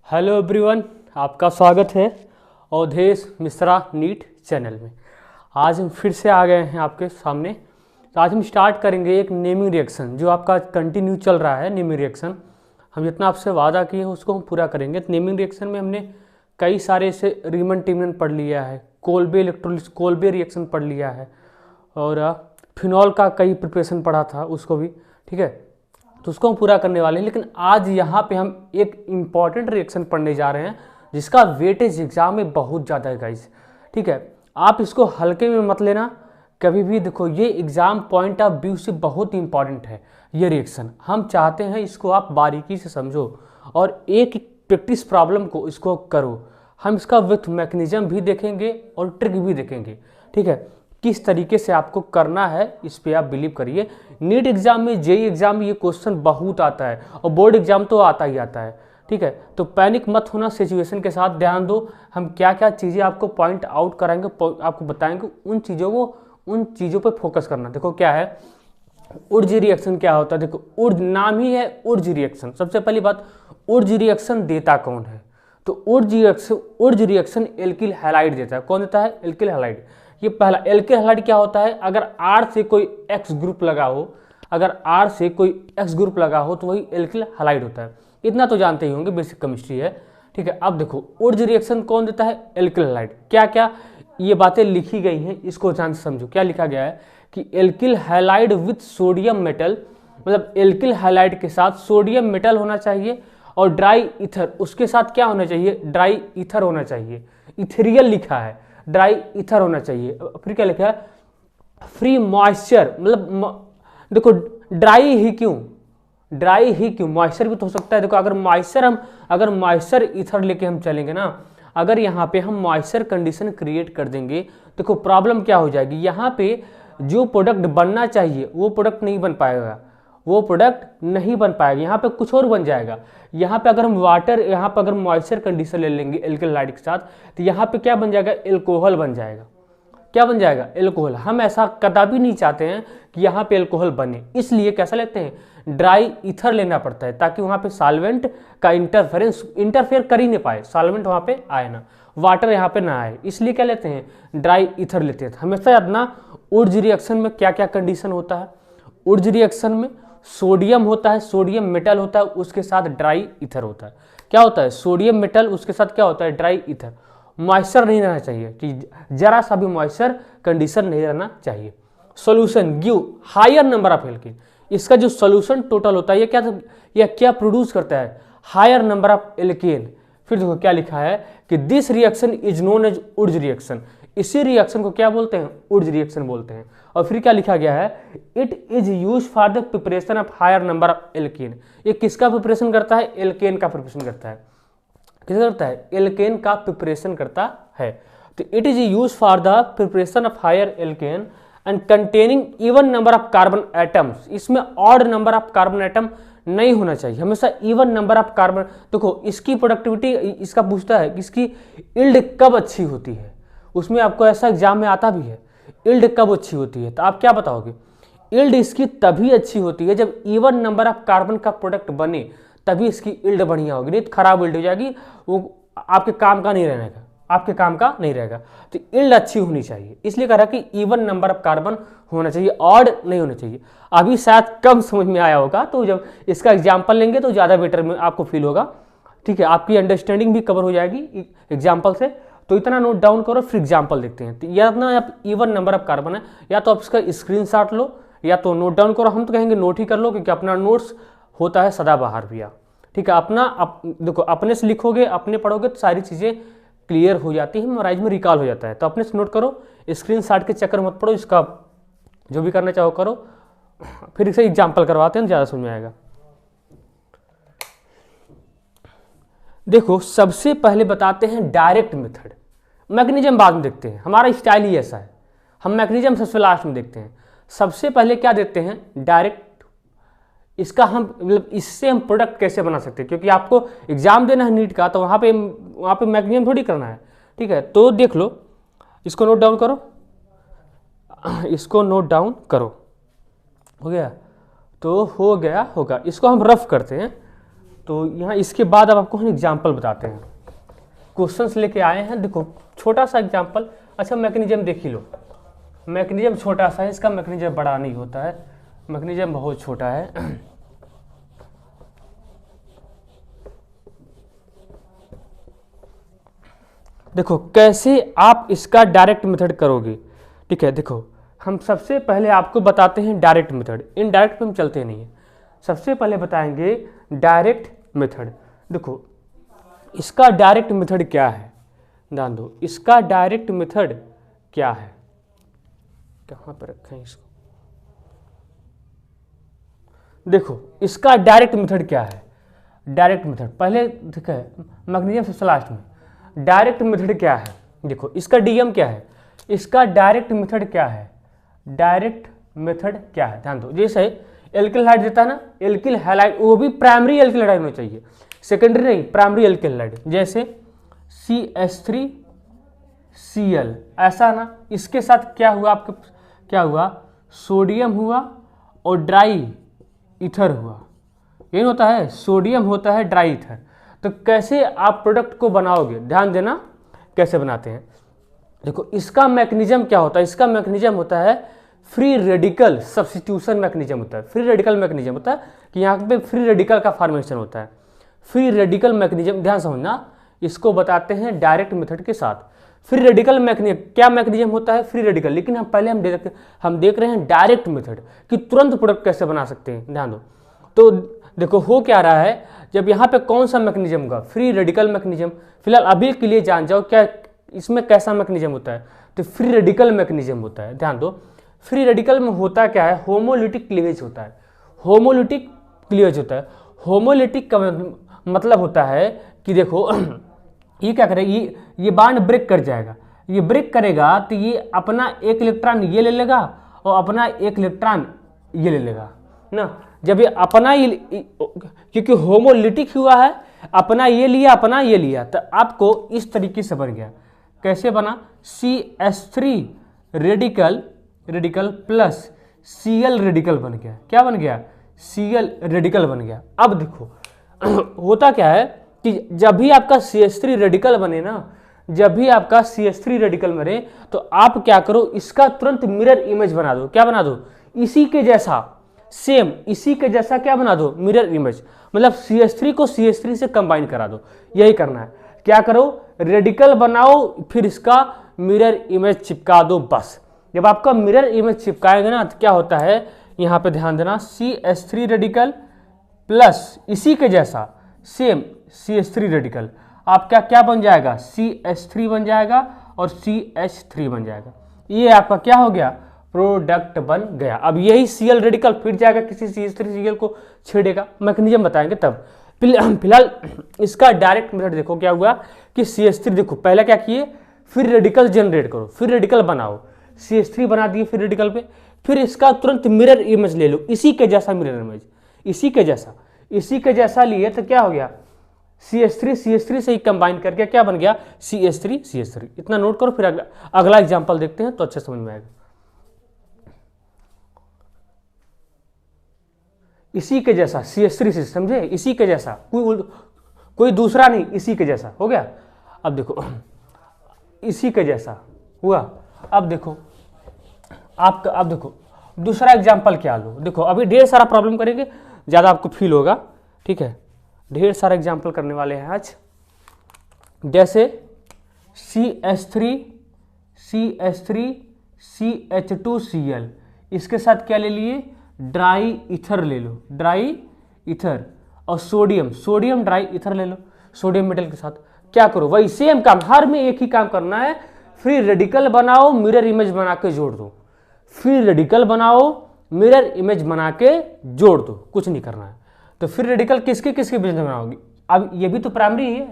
Hello everyone, आपका स्वागत है अवधेश मिश्रा नीट चैनल में। आज हम फिर से आ गए हैं आपके सामने। तो आज हम स्टार्ट करेंगे एक नेमिंग रिएक्शन जो आपका कंटिन्यू चल रहा है। नेमिंग रिएक्शन हम जितना आपसे वादा किए हैं उसको हम पूरा करेंगे। तो नेमिंग रिएक्शन में हमने कई सारे ऐसे रीमन टीमन पढ़ लिया है, कोल्बे इलेक्ट्रोलिस कोल्बे रिएक्शन पढ़ लिया है और फिनॉल का कई प्रिपरेशन पढ़ा था उसको भी, ठीक है। तो उसको हम पूरा करने वाले हैं। लेकिन आज यहाँ पे हम एक इम्पॉर्टेंट रिएक्शन पढ़ने जा रहे हैं जिसका वेटेज एग्जाम में बहुत ज़्यादा है गाइस, ठीक है। आप इसको हल्के में मत लेना कभी भी। देखो, ये एग्जाम पॉइंट ऑफ व्यू से बहुत इंपॉर्टेंट है ये रिएक्शन। हम चाहते हैं इसको आप बारीकी से समझो और एक प्रैक्टिस प्रॉब्लम को इसको करो। हम इसका विथ मैकेनिज्म भी देखेंगे और ट्रिक भी देखेंगे, ठीक है। किस तरीके से आपको करना है इस पे आप बिलीव करिए। नीट एग्जाम में, जेई एग्जाम में ये क्वेश्चन बहुत आता है और बोर्ड एग्जाम तो आता ही आता है, ठीक है। तो पैनिक मत होना, सिचुएशन के साथ ध्यान दो। हम क्या क्या चीज़ें आपको पॉइंट आउट कराएंगे, आपको बताएंगे, उन चीज़ों पे फोकस करना। देखो क्या है उर्ज रिएक्शन क्या होता है। देखो उर्ज नाम ही है उर्ज रिएक्शन। सबसे पहली बात, उर्ज रिएक्शन देता कौन है? तो उर्ज रिएक्शन एल्किल हैलाइड देता है। कौन देता है? Alkyl halide. ये पहला। एल्किल हैलाइड क्या होता है? अगर R से कोई X ग्रुप लगा हो, अगर R से कोई X ग्रुप लगा हो तो वही एल्किल हैलाइड होता है। इतना तो जानते ही होंगे, बेसिक केमिस्ट्री है, ठीक है। अब देखो उर्ज रिएक्शन कौन देता है? Alkyl halide. क्या क्या ये बातें लिखी गई हैं इसको ध्यान से समझो। क्या लिखा गया है कि alkyl halide with sodium metal, मतलब एल्किल हैलाइड के साथ सोडियम मेटल होना चाहिए और ड्राई ईथर उसके साथ क्या होना चाहिए? ड्राई ईथर होना चाहिए। इथेरियल लिखा है, ड्राई ईथर होना चाहिए। फिर क्या लिखा है? फ्री मॉइस्चर, मतलब देखो ड्राई ही क्यों, मॉइस्चर भी तो हो सकता है। देखो अगर मॉइस्चर ईथर लेके हम चलेंगे ना, अगर यहाँ पे हम मॉइस्चर कंडीशन क्रिएट कर देंगे, देखो प्रॉब्लम क्या हो जाएगी, यहाँ पे जो प्रोडक्ट बनना चाहिए वो प्रोडक्ट नहीं बन पाएगा, यहाँ पे कुछ और बन जाएगा। यहाँ पे अगर हम यहाँ पे अगर मॉइस्चर कंडीशन ले लेंगे एल्किल हैलाइड के साथ, तो यहाँ पे क्या बन जाएगा? एल्कोहल बन जाएगा। क्या बन जाएगा? एल्कोहल। हम ऐसा कदापि नहीं चाहते हैं कि यहाँ पे एल्कोहल बने, इसलिए कैसा लेते हैं? ड्राई ईथर लेना पड़ता है ताकि वहाँ पे सॉल्वेंट का इंटरफेयर कर ही नहीं पाए, सॉल्वेंट वहाँ पे आए ना, वाटर यहाँ पे ना आए, इसलिए क्या लेते हैं? ड्राई ईथर लेते हैं। हमेशा याद ना, उर्ज रिएक्शन में क्या क्या कंडीशन होता है? उर्ज रिएक्शन में सोडियम होता है, सोडियम मेटल होता है, उसके साथ ड्राई ईथर होता है। क्या होता है? सोडियम मेटल, उसके साथ क्या होता है? Dry ether. मॉइस्चर नहीं रहना चाहिए, कि जरा सा भी मॉइस्चर कंडीशन नहीं रहना चाहिए। Solution give higher number of alkane. इसका जो सॉल्यूशन टोटल होता है ये क्या प्रोड्यूस करता है? Higher number of alkane. फिर देखो क्या लिखा है कि this reaction is known as Wurtz reaction. इसी रिएक्शन को क्या बोलते हैं? उर्ज रिएक्शन बोलते हैं। और फिर क्या लिखा गया है? It is use for the preparation of higher number of alkane. ये किसका प्रिपरेशन करता है? एल्केन का प्रिपरेशन करता है। किसका करता है? एल्केन का प्रिपरेशन करता है। तो it is use for the preparation of higher alkane and containing even number of carbon atoms. इसमें odd number of carbon atom नहीं होना चाहिए, हमेशा इवन नंबर ऑफ कार्बन। देखो इसकी प्रोडक्टिविटी, इसका पूछता है कि इसकी इल्ड कब अच्छी होती है, उसमें आपको ऐसा एग्जाम में आता भी है, इल्ड कब अच्छी होती है। तो आप क्या बताओगे? इल्ड इसकी तभी अच्छी होती है जब इवन नंबर ऑफ कार्बन का प्रोडक्ट बने, तभी इसकी इल्ड बढ़िया होगी। नहीं तो खराब इल्ड हो जाएगी, वो आपके काम का नहीं रहेगा। तो इल्ड अच्छी होनी चाहिए, इसलिए कह रहा कि इवन नंबर ऑफ कार्बन होना चाहिए, ऑड नहीं होना चाहिए। अभी शायद कम समझ में आया होगा, तो जब इसका एग्जाम्पल लेंगे तो ज़्यादा बेटर में आपको फील होगा, ठीक है। आपकी अंडरस्टैंडिंग भी कवर हो जाएगी एग्जाम्पल से। तो इतना नोट डाउन करो, फिर एग्जाम्पल देखते हैं। तो या ना आप इवन नंबर ऑफ कार्बन है, या तो आप इसका स्क्रीनशॉट लो या तो नोट डाउन करो। हम तो कहेंगे नोट ही कर लो, क्योंकि अपना नोट्स होता है सदाबहार भैया, ठीक है। देखो अपने से लिखोगे, अपने पढ़ोगे तो सारी चीज़ें क्लियर हो जाती है, मेमोराइज में रिकॉल हो जाता है। तो अपने से नोट करो, स्क्रीनशॉट के चक्कर मत पड़ो, इसका जो भी करना चाहो करो। फिर इसे एग्जाम्पल करवाते हैं, ज़्यादा समझ में आएगा। देखो सबसे पहले बताते हैं डायरेक्ट मेथड, मैकेनिज्म बाद में देखते हैं। हमारा स्टाइल ही ऐसा है, हम मैकेनिज्म सबसे लास्ट में देखते हैं। सबसे पहले क्या देते हैं? डायरेक्ट। इसका हम मतलब इससे हम प्रोडक्ट कैसे बना सकते हैं, क्योंकि आपको एग्जाम देना है नीट का, तो वहाँ पे मैकेनिज्म थोड़ी करना है, ठीक है। तो देख लो, इसको नोट डाउन करो, हो गया? तो हो गया होगा। इसको हम रफ करते हैं। तो यहाँ इसके बाद अब आपको हम एग्जाम्पल बताते हैं, क्वेश्चंस लेके आए हैं। देखो छोटा सा एग्जाम्पल, अच्छा मैकेनिज्म देख ही लो। मैकेनिज्म छोटा सा है, इसका मैकेनिज्म बड़ा नहीं होता है, मैकेनिज्म बहुत छोटा है। देखो कैसे आप इसका डायरेक्ट मेथड करोगे, ठीक है। देखो हम सबसे पहले आपको बताते हैं डायरेक्ट मेथड, इनडायरेक्ट पे हम चलते नहीं है। सबसे पहले बताएंगे डायरेक्ट मेथड। देखो इसका डायरेक्ट मेथड क्या है, ध्यान दो, इसका डायरेक्ट मेथड क्या है, कहाँ पर रखें इसको। देखो इसका डायरेक्ट मेथड क्या है, डायरेक्ट मेथड पहले ठीक है, मैग्नीशियम सबसे लास्ट में। डायरेक्ट मेथड क्या है, देखो इसका डीएम क्या है, इसका डायरेक्ट मेथड क्या है, डायरेक्ट मेथड क्या है, ध्यान दो। जैसे एल्किल हाइड देता है ना, एल्किल हैलाइड, वो भी प्राइमरी एल्किल हाइड होना चाहिए, सेकेंडरी नहीं, प्राइमरी एल्किल हाइड। जैसे CH3Cl ऐसा ना, इसके साथ क्या हुआ आपके, क्या हुआ, सोडियम हुआ और ड्राई ईथर हुआ, यही होता है, सोडियम होता है ड्राई ईथर। तो कैसे आप प्रोडक्ट को बनाओगे, ध्यान देना कैसे बनाते हैं। देखो इसका मैकेनिज्म क्या होता है, इसका मैकेनिज्म होता है फ्री रेडिकल सब्स्टिट्यूशन मैकेनिज्म होता है। फ्री रेडिकल मैकेनिज्म होता है कि यहाँ पे फ्री रेडिकल का फॉर्मेशन होता है, फ्री रेडिकल मैकेनिज्म, ध्यान समझना, इसको बताते हैं डायरेक्ट मेथड के साथ। फ्री रेडिकल मैकेनिज्म, क्या मैकेनिज्म होता है, फ्री रेडिकल। लेकिन हम पहले हम देख रहे हैं डायरेक्ट मेथड कि तुरंत प्रोडक्ट कैसे बना सकते हैं, ध्यान दो। तो देखो हो क्या रहा है, जब यहाँ पे कौन सा मैकेनिज्म होगा, फ्री रेडिकल मैकेनिज्म। फिलहाल अभी के लिए जान जाओ क्या इसमें कैसा मैकेनिज्म होता है, तो फ्री रेडिकल मैकेनिज्म होता है। ध्यान दो फ्री रेडिकल में होता क्या है, होमोलिटिक क्लीवेज होता है, होमोलिटिक क्लीवेज होता है। होमोलिटिक का मतलब होता है कि देखो ये क्या करेगा, ये बॉन्ड ब्रेक कर जाएगा, ये ब्रेक करेगा तो ये अपना एक इलेक्ट्रॉन ये ले लेगा और अपना एक इलेक्ट्रॉन ये ले लेगा ना। जब ये अपना क्योंकि होमोलिटिक हुआ है, अपना ये लिया अपना ये लिया, तो आपको इस तरीके से बन गया, कैसे बना, CH3 radical plus Cl radical बन गया। क्या बन गया, Cl रेडिकल बन गया। अब देखो होता क्या है कि जब भी आपका CH3 रेडिकल बने ना, जब भी आपका CH3 रेडिकल बने तो आप क्या करो, इसका तुरंत मिरर इमेज बना दो। क्या बना दो, इसी के जैसा, सेम इसी के जैसा क्या बना दो, मिरर इमेज। मतलब CH3 को CH3 से कंबाइन करा दो, यही करना है। क्या करो, रेडिकल बनाओ, फिर इसका मिरर इमेज चिपका दो, बस। जब आपका मिरर इमेज चिपकाएंगे ना तो क्या होता है, यहाँ पे ध्यान देना, CH3 रेडिकल प्लस इसी के जैसा सेम CH3 रेडिकल, आपका क्या बन जाएगा, CH3 बन जाएगा और CH3 बन जाएगा। ये आपका क्या हो गया, प्रोडक्ट बन गया। अब यही Cl रेडिकल फिर जाएगा किसी CH3 Cl को छेड़ेगा, मैकेनिज्म बताएंगे तब। फिलहाल इसका डायरेक्ट मेथड देखो क्या हुआ कि CH3, देखो पहले क्या किए, फिर रेडिकल जनरेट करो, फिर रेडिकल बनाओ, CH3 बना दिए फिर रेडिकल पे, फिर इसका तुरंत मिरर इमेज ले लो, इसी के जैसा मिरर इमेज, इसी के जैसा लिए तो क्या हो गया, CH3 से ही कंबाइन करके क्या बन गया, CH3। इतना नोट करो, फिर अगला एग्जांपल देखते हैं तो अच्छे समझ में आएगा। इसी के जैसा CH3 से, समझे, इसी के जैसा, कोई दूसरा नहीं, इसी के जैसा हो गया। अब देखो इसी के जैसा हुआ। अब देखो अब देखो दूसरा एग्जांपल क्या लो। देखो अभी ढेर सारा प्रॉब्लम करेंगे, ज़्यादा आपको फील होगा, ठीक है। ढेर सारा एग्जांपल करने वाले हैं आज। जैसे CH3CH2Cl, इसके साथ क्या ले लिए, ड्राई ईथर ले लो, ड्राई ईथर, और सोडियम ड्राई ईथर ले लो, सोडियम मेटल के साथ। क्या करो, वही सेम काम, हर में एक ही काम करना है, फ्री रेडिकल बनाओ, मिरर इमेज बना के जोड़ दो, फ्री रेडिकल बनाओ, मिरर इमेज बना के जोड़ दो, कुछ नहीं करना है। तो फ्री रेडिकल किसके बेस में बनाओगी, अब ये भी तो प्राइमरी है,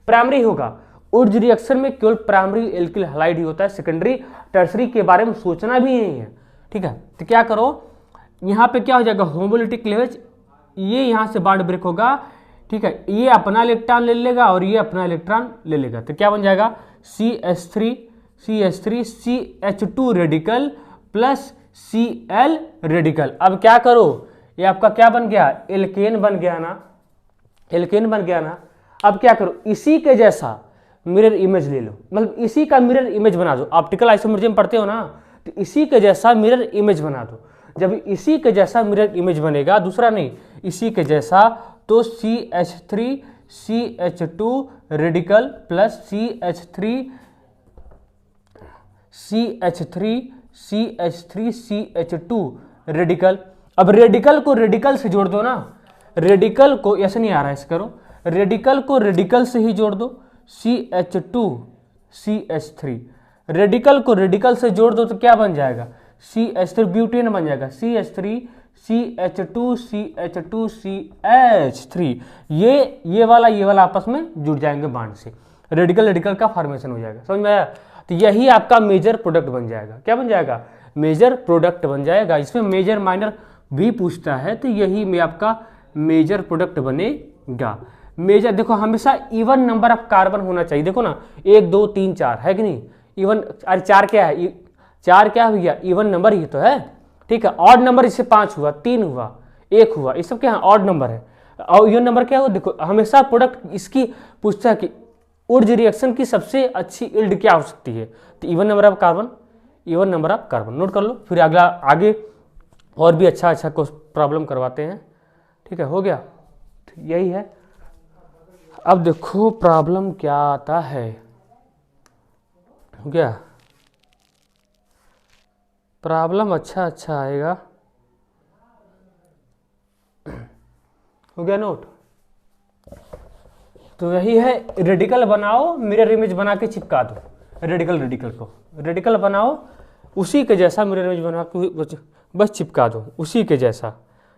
प्राइमरी होगा। उर्ज रिएक्शन में केवल प्राइमरी एल्किल हैलाइड ही होता है, सेकेंडरी टर्सरी के बारे में सोचना भी नहीं है, ठीक है। तो क्या करो, यहाँ पे क्या हो जाएगा, होमोलिटिक क्लीवेज, ये यहाँ से बॉन्ड ब्रेक होगा, ठीक है, ये अपना इलेक्ट्रॉन ले लेगा और ये अपना इलेक्ट्रॉन ले लेगा, तो क्या बन जाएगा, CH3CH2 radical plus Cl radical. अब क्या करो, ये आपका क्या बन गया, एल्केन बन गया ना, एल्केन बन गया ना। अब क्या करो, इसी के जैसा मिरर इमेज ले लो, मतलब इसी का मिरर इमेज बना दो। ऑप्टिकल आइसोमरिज्म पढ़ते हो ना, तो इसी के जैसा मिरर इमेज बना दो। जब इसी के जैसा मिरर इमेज बनेगा, दूसरा नहीं, इसी के जैसा, तो CH3 CH2 radical plus CH3 CH2 radical. अब रेडिकल को रेडिकल से जोड़ दो ना, रेडिकल को ऐसे नहीं आ रहा है, ऐसे करो, रेडिकल को रेडिकल से ही जोड़ दो, CH2 CH3, रेडिकल को रेडिकल से जोड़ दो तो क्या बन जाएगा, CH3 ब्यूटेन बन जाएगा, CH3 CH2 CH2 CH3। ये वाला आपस में जुड़ जाएंगे बांड से, रेडिकल रेडिकल का फॉर्मेशन हो जाएगा। समझ में आया? तो यही आपका मेजर प्रोडक्ट बन जाएगा। क्या बन जाएगा? मेजर प्रोडक्ट बन जाएगा। इसमें मेजर माइनर भी पूछता है, तो यही में आपका मेजर प्रोडक्ट बनेगा। मेजर देखो हमेशा इवन नंबर ऑफ कार्बन होना चाहिए। देखो ना 1 2 3 4 है कि नहीं, इवन। अरे 4 क्या है, 4 क्या हो गया, इवन नंबर ही तो है, ठीक है। ऑड नंबर इससे 5 हुआ, 3 हुआ, 1 हुआ, ये सब क्या है, ऑड नंबर है। और इवन नंबर क्या हुआ, देखो हमेशा प्रोडक्ट इसकी पूछता है कि उर्ज रिएक्शन की सबसे अच्छी यील्ड क्या हो सकती है, तो even number of carbon, even number of carbon note कर लो। फिर अगला आगे और भी अच्छा प्रॉब्लम करवाते हैं, ठीक है। हो गया, यही है। अब देखो प्रॉब्लम क्या आता है, हो गया प्रॉब्लम, अच्छा आएगा, हो गया नोट। तो यही है, रेडिकल बनाओ, मिरर इमेज बना के चिपका दो, रेडिकल को रेडिकल बनाओ, उसी के जैसा मिरर इमेज बना के बस चिपका दो, उसी के जैसा।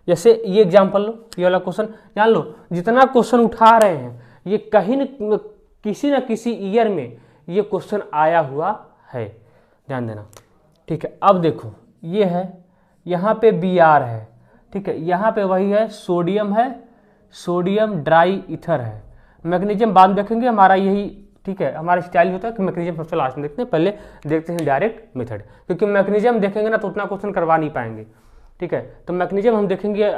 जैसे ये एग्जांपल लो, ये वाला क्वेश्चन जान लो, जितना क्वेश्चन उठा रहे हैं ये कहीं किसी न किसी ईयर में ये क्वेश्चन आया हुआ है, ध्यान देना, ठीक है। अब देखो ये है, यहाँ पे Br है, ठीक है, यहाँ पे वही है, सोडियम है, सोडियम ड्राई ईथर है। मैग्नीशियम बाद में देखेंगे, हमारा यही, ठीक है, हमारा स्टाइल होता है कि मैग्नीशियम सबसे लास्ट में देखते हैं, पहले देखते हैं डायरेक्ट मेथड, क्योंकि मैग्नीशियम देखेंगे ना तो उतना क्वेश्चन करवा नहीं पाएंगे, ठीक है। तो मैग्नीशियम हम देखेंगे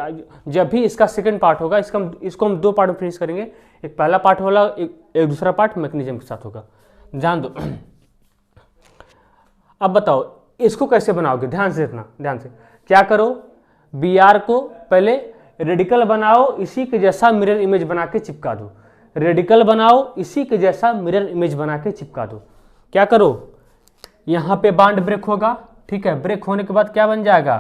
जब भी इसका सेकंड पार्ट होगा, इसको हम 2 पार्ट में फिनिश करेंगे, एक पहला पार्ट होगा, एक दूसरा पार्ट मैग्नीशियम के साथ होगा, ध्यान दो। अब बताओ इसको कैसे बनाओगे, ध्यान से देखना, ध्यान से। क्या करो, Br को पहले रेडिकल बनाओ, इसी के जैसा मिरर इमेज बना के चिपका दो, रेडिकल बनाओ, इसी के जैसा मिरर इमेज बना के चिपका दो। क्या करो, यहाँ पे बॉन्ड ब्रेक होगा, ठीक है, ब्रेक होने के बाद क्या बन जाएगा,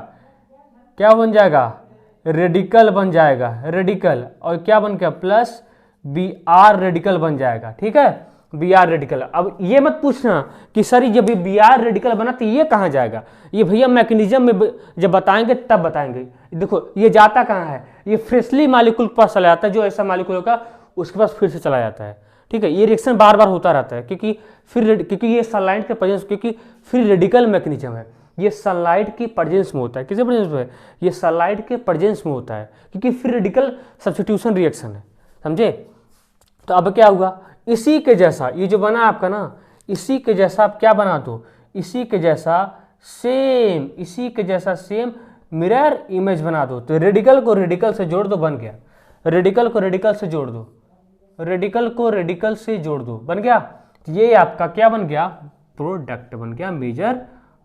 क्या बन जाएगा, रेडिकल बन जाएगा, रेडिकल, और क्या बन गया, प्लस Br रेडिकल बन जाएगा, ठीक है, Br रेडिकल। अब ये मत पूछना कि सर जब Br रेडिकल बना तो ये कहाँ जाएगा, ये भैया मैकेनिज्म में जब बताएंगे तब बताएंगे। देखो ये जाता कहाँ है, ये फ्रेशली मॉलिक्यूल के पास चला जाता है, जो ऐसा मॉलिक्यूल होगा उसके पास फिर से चला जाता है, ठीक है। ये रिएक्शन बार बार होता रहता है, क्योंकि ये सनलाइट के प्रेजेंस, क्योंकि फ्री रेडिकल मैकेनिज्म है, ये सनलाइट की प्रेजेंस में होता है। किसके प्रेजेंस में? ये सनलाइट के प्रेजेंस में होता है, क्योंकि फ्री रेडिकल सब्स्टिट्यूशन रिएक्शन है, समझे। तो अब क्या हुआ, इसी के जैसा ये जो बना आपका ना, इसी के जैसा आप क्या बना दो, इसी के जैसा सेम, इसी के जैसा सेम मिरर इमेज बना दो। तो रेडिकल को रेडिकल से जोड़ दो, बन गया, रेडिकल को रेडिकल से जोड़ दो, रेडिकल को रेडिकल से जोड़ दो, बन गया। ये आपका क्या बन गया, प्रोडक्ट बन गया, मेजर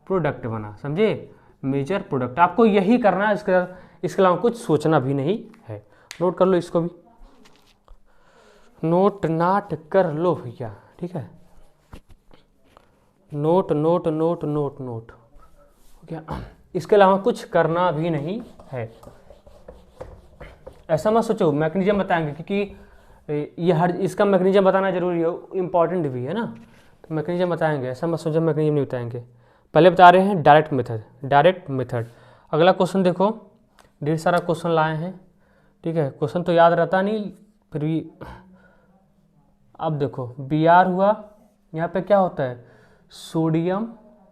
प्रोडक्ट बना, समझे, मेजर प्रोडक्ट। आपको यही करना है, इसके अलावा कुछ सोचना भी नहीं है। नोट कर लो, इसको भी नोट नाट कर लो भैया, ठीक है, note note note note note, क्या, इसके अलावा कुछ करना भी नहीं है। ऐसा मत सोचो मैकेनिज्म बताएंगे, क्योंकि ये हर इसका मैकेनिज्म बताना जरूरी है, इंपॉर्टेंट भी है ना, तो मैकेनिज्म बताएंगे, ऐसा मत सोचो मैकेनिज्म नहीं बताएंगे। पहले बता रहे हैं डायरेक्ट मेथड, डायरेक्ट मेथड। अगला क्वेश्चन देखो, ढेर सारा क्वेश्चन लाए हैं, ठीक है, क्वेश्चन तो याद रहता नहीं फिर भी। अब देखो Br हुआ, यहाँ पे क्या होता है, सोडियम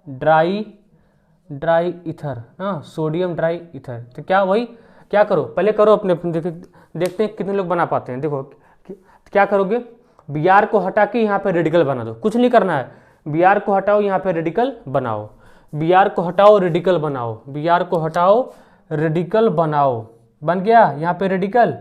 ड्राई ईथर, हाँ, सोडियम ड्राई ईथर। तो क्या वही, क्या करो, पहले करो अपने देखते हैं कितने लोग बना पाते हैं। देखो क्या करोगे, Br को हटा के यहाँ पे रेडिकल बना दो, कुछ नहीं करना है, Br को हटाओ, यहाँ पे रेडिकल बनाओ, Br को हटाओ, रेडिकल बनाओ, Br को हटाओ, रेडिकल बनाओ, बन गया यहाँ पे रेडिकल,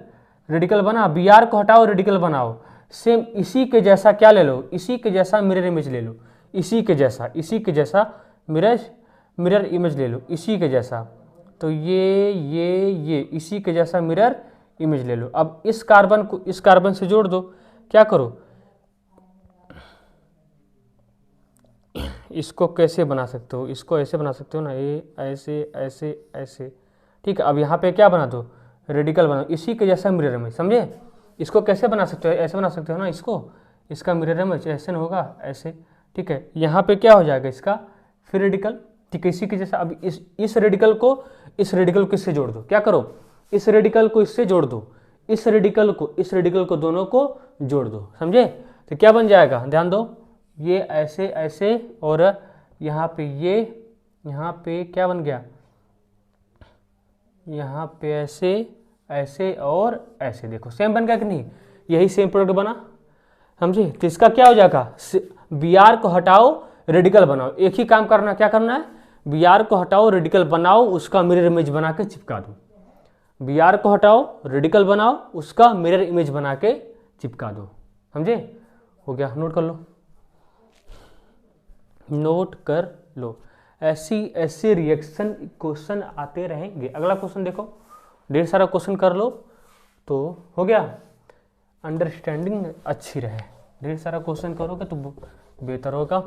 रेडिकल बना, बी आर को हटाओ रेडिकल बनाओ। सेम इसी के जैसा क्या ले लो, इसी के जैसा मिरर इमेज ले लो, इसी के जैसा मिरर इमेज ले लो, इसी के जैसा। तो ये इसी के जैसा मिरर इमेज ले लो। अब इस कार्बन को इस कार्बन से जोड़ दो। क्या करो, इसको कैसे बना सकते हो, इसको ऐसे बना सकते हो ना, ये ऐसे ऐसे ऐसे, ठीक है। अब यहाँ पे क्या बना दो, रेडिकल बनाओ, इसी के जैसा मिरर इमेज, समझे। इसको कैसे बना सकते हो, ऐसे बना सकते हो ना इसको, इसका मिरर इमेज ऐसे न होगा, ऐसे, ठीक है। यहाँ पे क्या हो जाएगा इसका, फिर रेडिकल, ठीक है, इसी के जैसा। अब इस रेडिकल को इससे जोड़ दो। क्या करो, इस रेडिकल को इससे जोड़ दो, इस रेडिकल को दोनों को जोड़ दो, समझे। तो क्या बन जाएगा, ध्यान दो, ये ऐसे ऐसे, और यहाँ पे ये, यहाँ पे क्या बन गया, यहाँ पे ऐसे ऐसे और ऐसे, देखो सेम बन गया कि नहीं, यही सेम प्रोडक्ट बना, समझे। तो इसका क्या हो जाएगा, बी आर को हटाओ रेडिकल बनाओ, एक ही काम करना, क्या करना है, बी आर को हटाओ रेडिकल बनाओ, उसका मिरर इमेज बना के चिपका दो। बी आर को हटाओ रेडिकल बनाओ, उसका मिरर इमेज बना के चिपका दो, समझे। हो गया, नोट कर लो, नोट कर लो। ऐसे रिएक्शन क्वेश्चन आते रहेंगे। अगला क्वेश्चन देखो, ढेर सारा क्वेश्चन कर लो तो हो गया, अंडरस्टैंडिंग अच्छी रहे। ढेर सारा क्वेश्चन करोगे तो बेहतर होगा,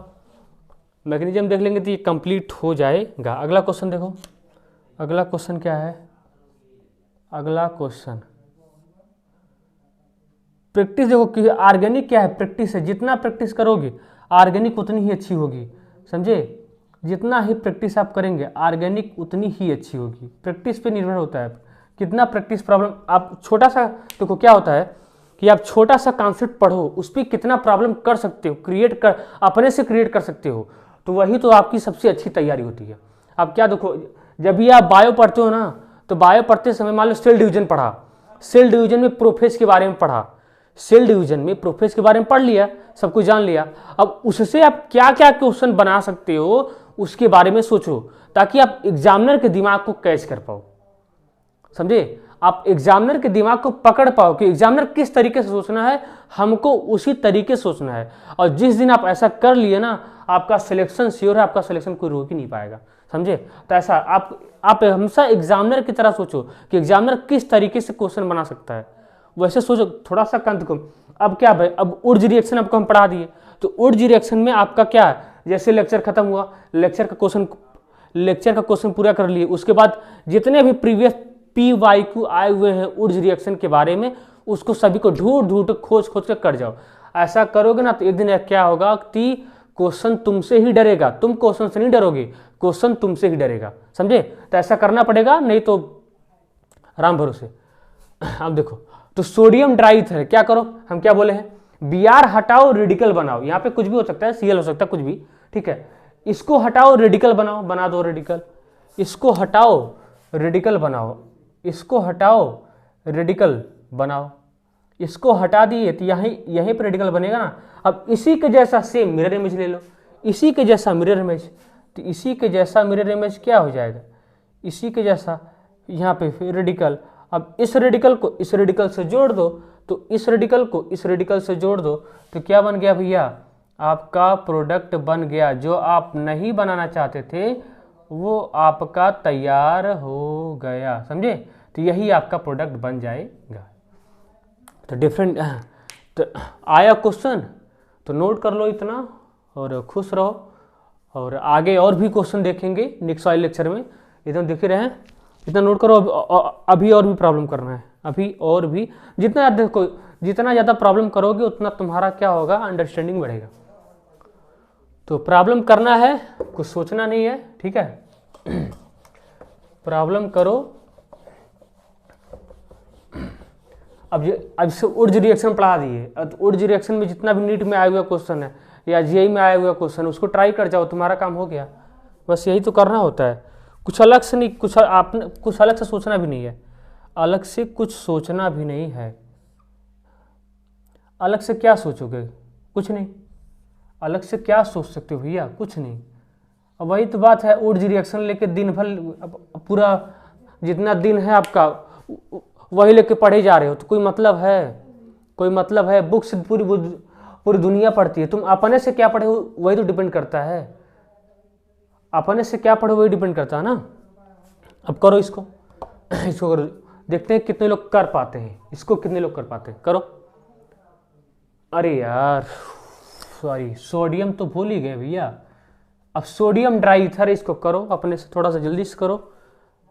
मैकेनिज्म देख लेंगे तो ये कंप्लीट हो जाएगा। अगला क्वेश्चन देखो, अगला क्वेश्चन क्या है, अगला क्वेश्चन प्रैक्टिस देखो कि ऑर्गेनिक क्या है, प्रैक्टिस है, जितना प्रैक्टिस करोगे ऑर्गेनिक उतनी ही अच्छी होगी, समझे। जितना ही प्रैक्टिस आप करेंगे ऑर्गेनिक उतनी ही अच्छी होगी, प्रैक्टिस पे निर्भर होता है कितना प्रैक्टिस। प्रॉब्लम आप छोटा सा देखो, क्या होता है कि आप छोटा सा कॉन्सेप्ट पढ़ो, उस पर कितना प्रॉब्लम कर सकते हो, क्रिएट कर, अपने से क्रिएट कर सकते हो, तो वही तो आपकी सबसे अच्छी तैयारी होती है। अब क्या देखो, जब भी आप बायो पढ़ते हो ना, तो बायो पढ़ते समय मान लो सेल डिवीजन पढ़ा, सेल डिवीजन में प्रोफेज के बारे में पढ़ा, सेल डिवीजन में प्रोफेज के बारे में पढ़ लिया, सब कुछ जान लिया। अब उससे आप क्या क्या क्वेश्चन बना सकते हो उसके बारे में सोचो, ताकि आप एग्जामिनर के दिमाग को कैच कर पाओ, समझे। आप एग्जामिनर के दिमाग को पकड़ पाओ कि एग्जामिनर किस तरीके से सोचना है, हमको उसी तरीके से सोचना है। और जिस दिन आप ऐसा कर लिए ना, आपका सिलेक्शन श्योर है, आपका सिलेक्शन कोई रोक ही नहीं पाएगा, समझे। तो ऐसा आप हमेशा एग्जामिनर की तरह सोचो कि एग्जामिनर किस तरीके से क्वेश्चन बना सकता है, वैसे सोचो। थोड़ा सा कंत को अब क्या भाई, अब उर्ज रिएक्शन आपको हम पढ़ा दिए, तो उर्ज रिएक्शन में आपका क्या है, जैसे लेक्चर खत्म हुआ, लेक्चर का क्वेश्चन पूरा कर लिए, उसके बाद जितने भी प्रीवियस PYQ आए हुए हैं उर्ज रिएक्शन के बारे में, उसको सभी को ढूंढ खोज के कर जाओ। ऐसा करोगे ना तो एक दिन क्या होगा कि क्वेश्चन तुमसे ही डरेगा, तुम क्वेश्चन से नहीं डरोगे, क्वेश्चन तुमसे ही डरेगा, समझे। तो ऐसा करना पड़ेगा, नहीं तो राम भरोसे। अब देखो, तो सोडियम डाइईथर क्या करो, हम क्या बोले हैं, Br हटाओ रेडिकल बनाओ, यहाँ पे कुछ भी हो सकता है, Cl हो सकता है, कुछ भी, ठीक है। इसको हटाओ रेडिकल बनाओ, बना दो रेडिकल, इसको हटाओ रेडिकल बनाओ, इसको हटाओ रेडिकल बनाओ, इसको हटा दिए तो यहीं पर रेडिकल बनेगा ना। अब इसी के जैसा सेम मिरर इमेज ले लो, इसी के जैसा मिरर इमेज, तो इसी के जैसा मिरर इमेज क्या हो जाएगा, इसी के जैसा, यहाँ पे फिर रेडिकल। अब इस रेडिकल को इस रेडिकल से जोड़ दो, तो इस रेडिकल को इस रेडिकल से जोड़ दो, तो क्या बन गया भैया, आपका प्रोडक्ट बन गया। जो आप नहीं बनाना चाहते थे वो आपका तैयार हो गया, समझे। तो यही आपका प्रोडक्ट बन जाएगा। तो डिफरेंट, तो आया क्वेश्चन तो नोट कर लो इतना और खुश रहो, और आगे और भी क्वेश्चन देखेंगे नेक्स्ट वाले लेक्चर में। इतना देख रहे हैं, इतना नोट करो। अभी और भी प्रॉब्लम करना है, अभी और भी, जितना ज़्यादा प्रॉब्लम करोगे उतना तुम्हारा क्या होगा, अंडरस्टैंडिंग बढ़ेगा। तो प्रॉब्लम करना है, कुछ सोचना नहीं है, ठीक है। प्रॉब्लम करो। अब से उर्ज रिएक्शन पढ़ा दिए, तो उर्ज रिएक्शन में जितना भी नीट में आया हुआ क्वेश्चन है या GI में आया हुआ क्वेश्चन, उसको ट्राई कर जाओ, तुम्हारा काम हो गया। बस यही तो करना होता है, कुछ अलग से नहीं, कुछ अलग से सोचना भी नहीं है, अलग से कुछ सोचना भी नहीं है। अलग से क्या सोचोगे, कुछ नहीं। अलग से क्या सोच सकते हो भैया, कुछ नहीं। अब वही तो बात है, उर्ज रिएक्शन लेके दिन भर पूरा जितना दिन है आपका वही लेके पढ़े जा रहे हो, तो कोई मतलब है? कोई मतलब है? बुक से पूरी दुनिया पढ़ती है, तुम अपने से क्या पढ़े हो वही तो डिपेंड करता है। अपने से क्या पढ़ो वही डिपेंड करता है ना। अब करो इसको इसको करो, देखते हैं कितने लोग कर पाते हैं इसको, कितने लोग कर पाते हैं। करो। अरे यार सॉरी, सोडियम तो भूल ही गए भैया। अब सोडियम ड्राई ईथर, इसको करो अपने से, थोड़ा सा जल्दी से करो।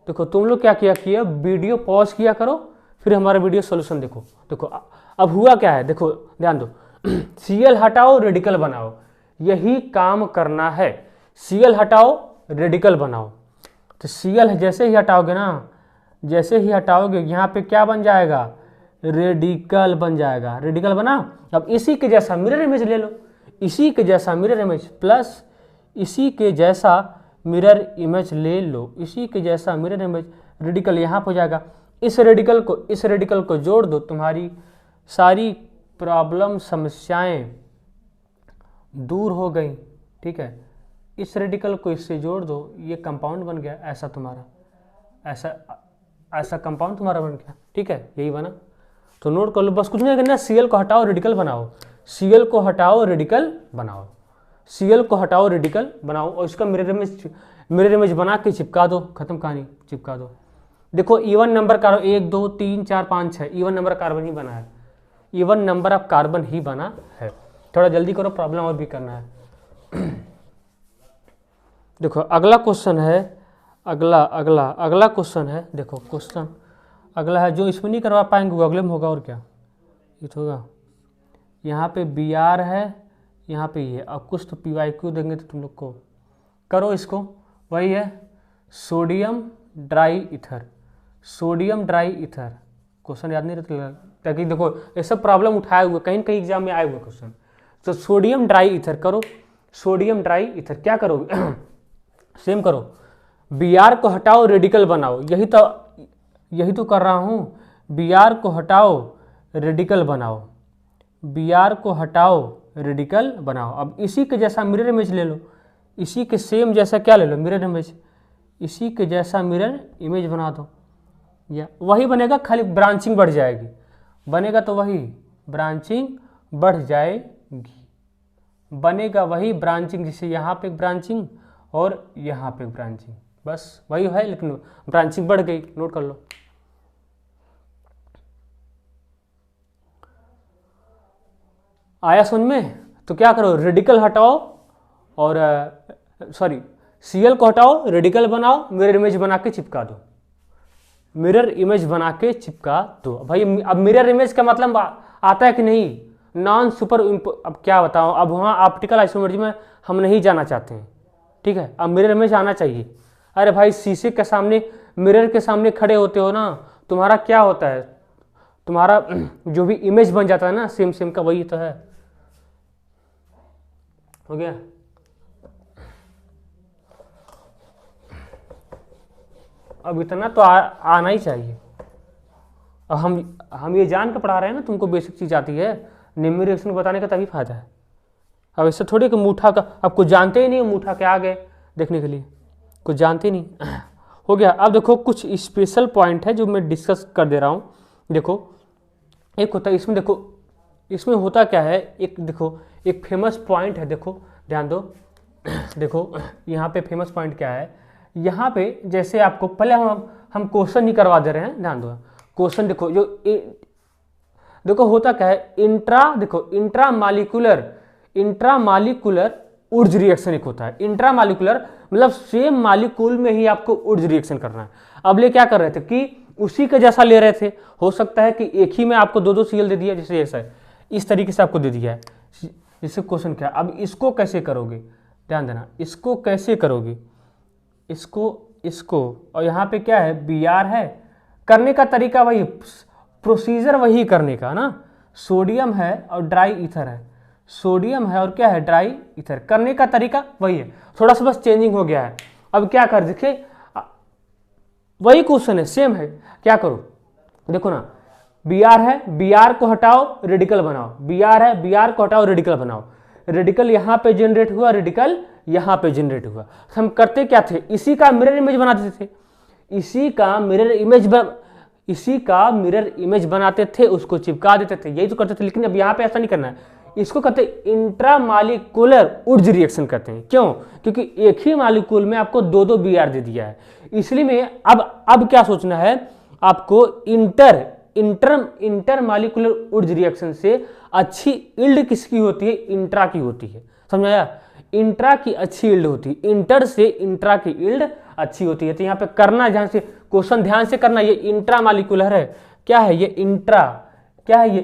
देखो तुम लोग क्या किया, वीडियो पॉज किया करो, फिर हमारा वीडियो सोल्यूशन देखो। देखो अब हुआ क्या है, देखो ध्यान दो। Cl हटाओ रेडिकल बनाओ, यही काम करना है। Cl हटाओ रेडिकल बनाओ। तो Cl जैसे ही हटाओगे ना, जैसे ही हटाओगे यहाँ पे क्या बन जाएगा, रेडिकल बन जाएगा। रेडिकल बना। अब इसी के जैसा मिरर इमेज ले लो, इसी के जैसा मिरर इमेज प्लस इसी के जैसा मिरर इमेज ले लो, इसी के जैसा मिरर इमेज, रेडिकल यहाँ पर हो जाएगा। इस रेडिकल को जोड़ दो, तुम्हारी सारी प्रॉब्लम समस्याएं दूर हो गई। ठीक है, इस रेडिकल को इससे जोड़ दो, ये कंपाउंड बन गया ऐसा तुम्हारा, ऐसा कंपाउंड तुम्हारा बन गया। ठीक है, यही बना। तो नोट कर लो, बस कुछ नहीं करना, Cl को हटाओ रेडिकल बनाओ, Cl को हटाओ रेडिकल बनाओ, Cl को हटाओ रेडिकल बनाओ, और इसका मिरर इमेज बना के चिपका दो, खत्म कहानी, चिपका दो। देखो even number carbon 1 2 3 4 5 6 even number carbon ही बना है, इवन नंबर ऑफ कार्बन ही बना है। थोड़ा जल्दी करो, प्रॉब्लम और भी करना है। देखो अगला क्वेश्चन है, अगला क्वेश्चन है। देखो क्वेश्चन अगला है, जो इसमें नहीं करवा पाएंगे वो अगले में होगा, और क्या ये तो होगा। यहाँ पे Br है, यहाँ पे ये, अब कुछ तो PyQ देंगे तो तुम लोग को करो इसको। वही है sodium dry ether, sodium dry ether. Question याद नहीं रहता, ताकि देखो ये सब प्रॉब्लम उठाए हुए कहीं कहीं एग्जाम में आए हुए क्वेश्चन। तो सोडियम ड्राई ईथर करो, सोडियम ड्राई ईथर क्या करोगे, सेम करो, Br को हटाओ रेडिकल बनाओ, यही तो कर रहा हूँ। Br को हटाओ रेडिकल बनाओ, Br को हटाओ रेडिकल बनाओ। अब इसी के जैसा मिरर इमेज ले लो, इसी के सेम जैसा क्या ले लो, मिरर इमेज, इसी के जैसा मिरर इमेज बना दो, या वही बनेगा, खाली ब्रांचिंग बढ़ जाएगी। बनेगा तो वही, ब्रांचिंग बढ़ जाएगी, बनेगा वही ब्रांचिंग, जैसे यहाँ पे ब्रांचिंग और यहाँ पे ब्रांचिंग, बस वही है, लेकिन ब्रांचिंग बढ़ गई। नोट कर लो। आया समझ में? तो क्या करो, रेडिकल हटाओ और सॉरी Cl को हटाओ रेडिकल बनाओ, मिरर इमेज बना के चिपका दो, मिरर इमेज बना के चिपका दो। भाई अब मिरर इमेज का मतलब आता है कि नहीं, नॉन सुपर। अब क्या बताऊं, अब वहाँ ऑप्टिकल आइसोमेट्री में हम नहीं जाना चाहते हैं। ठीक है, अब मिरर इमेज आना चाहिए। अरे भाई शीशे के सामने, मिरर के सामने खड़े होते हो ना, तुम्हारा क्या होता है, तुम्हारा जो भी इमेज बन जाता है ना सेम सेम का, वही तो है। हो गया? अब इतना तो आना ही चाहिए। अब हम ये जान के पढ़ा रहे हैं ना, तुमको बेसिक चीज आती है, निम्न रिएक्शन बताने का तभी फायदा है। अब इससे थोड़ी कि मूठा का, अब कुछ जानते ही नहीं, मूठा के आ गए देखने के लिए, कुछ जानते नहीं। हो गया। अब देखो कुछ स्पेशल पॉइंट है जो मैं डिस्कस कर दे रहा हूँ। देखो एक होता है इसमें, देखो इसमें होता क्या है, एक देखो एक फेमस पॉइंट है, देखो ध्यान दो। देखो यहाँ पे फेमस पॉइंट क्या है, यहाँ पे जैसे आपको पहले हम क्वेश्चन नहीं करवा दे रहे हैं, ध्यान दो। क्वेश्चन देखो जो देखो होता क्या है, इंट्रामालिकुलर उर्ज रिएक्शन एक होता है। इंट्रामालिकुलर मतलब सेम मालिक्यूल में ही आपको उर्ज रिएक्शन करना है। अब ले क्या कर रहे थे कि उसी के जैसा ले रहे थे, हो सकता है कि एक ही में आपको दो Cl दे दिया, जैसे ऐसा है, इस तरीके से आपको दे दिया है। जैसे क्वेश्चन क्या, अब इसको कैसे करोगे, ध्यान देना, इसको कैसे करोगे, इसको और यहाँ पे क्या है, Br है। करने का तरीका वही, प्रोसीजर वही करने का ना। सोडियम है और ड्राई ईथर है, सोडियम है और क्या है, ड्राई ईथर। करने का तरीका वही है, थोड़ा सा बस चेंजिंग हो गया है। अब क्या कर, देखिए वही क्वेश्चन है, सेम है। क्या करो, देखो ना, Br है, Br को हटाओ रेडिकल बनाओ, Br है, Br को हटाओ रेडिकल बनाओ। रेडिकल यहाँ पे जनरेट हुआ, रेडिकल यहाँ पे जनरेट हुआ। हम करते क्या थे, इसी का मिरर इमेज बना देते थे, इसी का मिरर इमेज इसी का मिरर इमेज बनाते थे, उसको चिपका देते थे, यही तो करते थे। लेकिन अब यहाँ पे ऐसा नहीं करना है, इसको कहते हैं इंट्रामालिकुलर ऊर्ज रिएक्शन कहते हैं। क्यों? क्योंकि एक ही मालिक्यूल में आपको दो दो Br दे दिया है, इसलिए में अब क्या सोचना है आपको, इंटर मालिकुलर ऊर्ज रिएक्शन से अच्छी यील्ड किसकी होती है? इंट्रा की होती है। समझाया? इंट्रा की अच्छी यील्ड होती है, इंटर से इंट्रा की यील्ड अच्छी होती है। तो यहाँ पे करना, जहां से क्वेश्चन ध्यान से करना, ये इंट्रा मालिकुलर है। क्या है ये? इंट्रा। क्या है ये?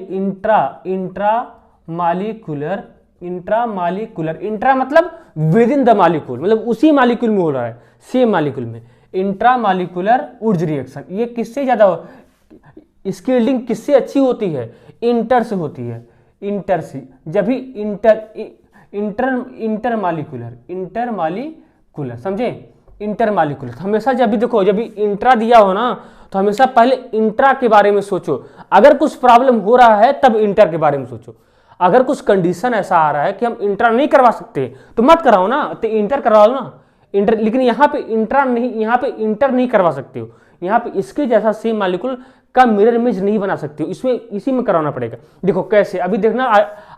Intra molecular. इंट्रा मतलब विद इन द मालिक्यूल, मतलब उसी मालिक्यूल में हो रहा है, सेम मालिक्यूल में। इंट्रा मालिकुलर ऊर्ज रिएक्शन ये किससे ज्यादा हो, इसकी यील्डिंग किससे अच्छी होती है? इंटर से होती है, इंटर से। जब भी इंटर मालिकुलर, समझे? इंटर मालिकुलर हमेशा, जब भी देखो, जब भी इंट्रा दिया हो ना, तो हमेशा पहले इंट्रा के बारे में सोचो। अगर कुछ प्रॉब्लम हो रहा है तब इंटर के बारे में सोचो। अगर कुछ कंडीशन ऐसा आ रहा है कि हम इंट्रा नहीं करवा सकते तो मत कराओ ना, तो इंटर करवा लो ना, इंटर। लेकिन यहाँ पे इंट्रा नहीं, यहाँ पे इंटर नहीं करवा सकते हो, यहाँ पे इसके जैसा सेम मालिक्यूल का मिरर इमेज नहीं बना सकते हो, इसमें इसी में कराना पड़ेगा। देखो कैसे, अभी देखना